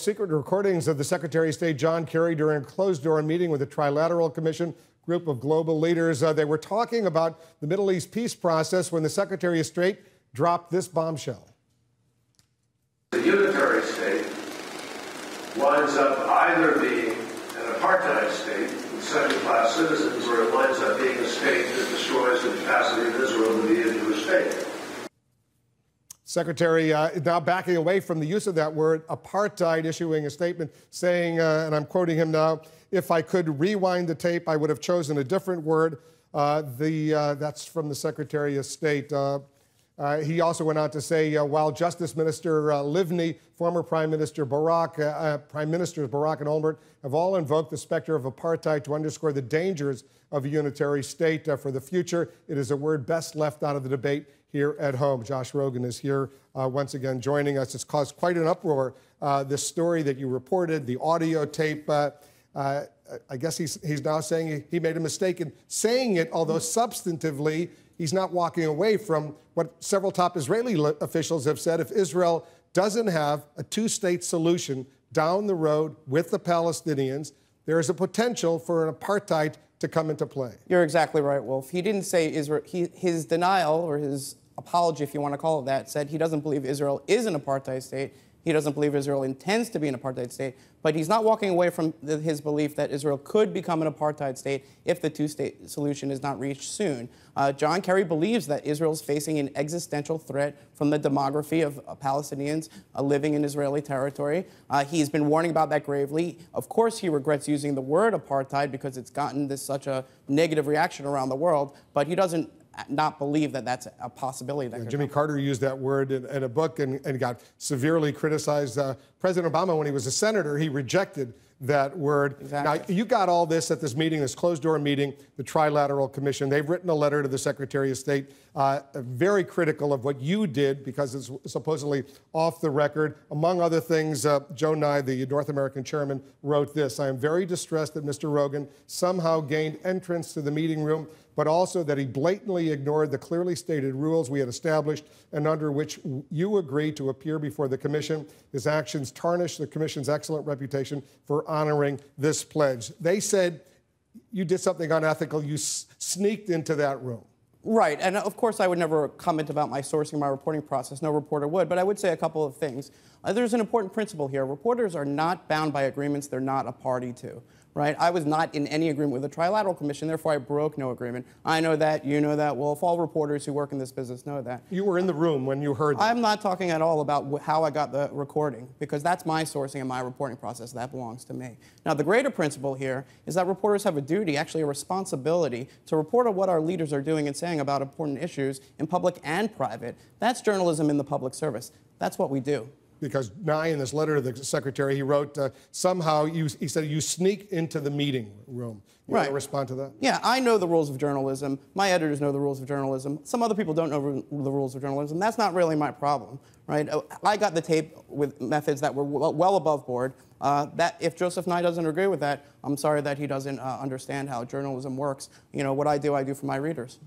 secret recordings of the Secretary of State John Kerry during a closed-door meeting with the Trilateral Commission group of global leaders. They were talking about the Middle East peace process when the Secretary of State dropped this bombshell. The unitary state winds up either being an apartheid state with second-class citizens, or it winds up being a state that destroys the capacity of Israel to be a Jewish state. Secretary now backing away from the use of that word, apartheid, issuing a statement saying, and I'm quoting him now, "If I could rewind the tape, I would have chosen a different word." That's from the Secretary of State. He also went on to say, while Justice Minister Livni, former Prime Ministers Barack and Olmert have all invoked the specter of apartheid to underscore the dangers of a unitary state for the future, it is a word best left out of the debate here at home. Josh Rogin is here once again joining us. It's caused quite an uproar, this story that you reported, the audio tape. I guess he's now saying he made a mistake in saying it, although substantively he's not walking away from what several top Israeli officials have said. If Israel doesn't have a two-state solution down the road with the Palestinians, there is a potential for an apartheid to come into play. You're exactly right, Wolf. He didn't say Israel. His denial, or his apology, if you want to call it that, said he doesn't believe Israel is an apartheid state. He doesn't believe Israel intends to be an apartheid state, but he's not walking away from his belief that Israel could become an apartheid state if the two-state solution is not reached soon. John Kerry believes that Israel is facing an existential threat from the demography of Palestinians living in Israeli territory. He's been warning about that gravely. Of course, he regrets using the word apartheid because it's gotten such a negative reaction around the world, but he doesn't not believe that that's a possibility. Jimmy Carter used that word in a book and got severely criticized. President Obama, when he was a senator, he rejected that word. Exactly. Now, you got all this at this meeting, this closed-door meeting, the Trilateral Commission. They've written a letter to the Secretary of State, very critical of what you did because it's supposedly off the record. Among other things, Joe Nye, the North American chairman, wrote this: "I am very distressed that Mr. Rogin somehow gained entrance to the meeting room, but also that he blatantly ignored the clearly stated rules we had established and under which you agreed to appear before the Commission. His actions tarnish the Commission's excellent reputation for honoring this pledge." They said you did something unethical. You sneaked into that room. Right, and of course I would never comment about my sourcing, my reporting process. No reporter would, but I would say a couple of things. There's an important principle here. Reporters are not bound by agreements they're not a party to, right? I was not in any agreement with the Trilateral Commission, therefore I broke no agreement. I know that, you know that, Wolf. All reporters who work in this business know that. You were in the room when you heard that. I'm not talking at all about how I got the recording, because that's my sourcing and my reporting process. That belongs to me. Now, the greater principle here is that reporters have a duty, actually a responsibility, to report on what our leaders are doing and saying about important issues in public and private. That's journalism in the public service. That's what we do. Because Nye, in this letter to the Secretary, he wrote, somehow, he said you sneak into the meeting room. You want to respond to that? Yeah, I know the rules of journalism. My editors know the rules of journalism. Some other people don't know the rules of journalism. That's not really my problem, right? I got the tape with methods that were well above board. That if Joseph Nye doesn't agree with that, I'm sorry that he doesn't understand how journalism works. You know, what I do for my readers.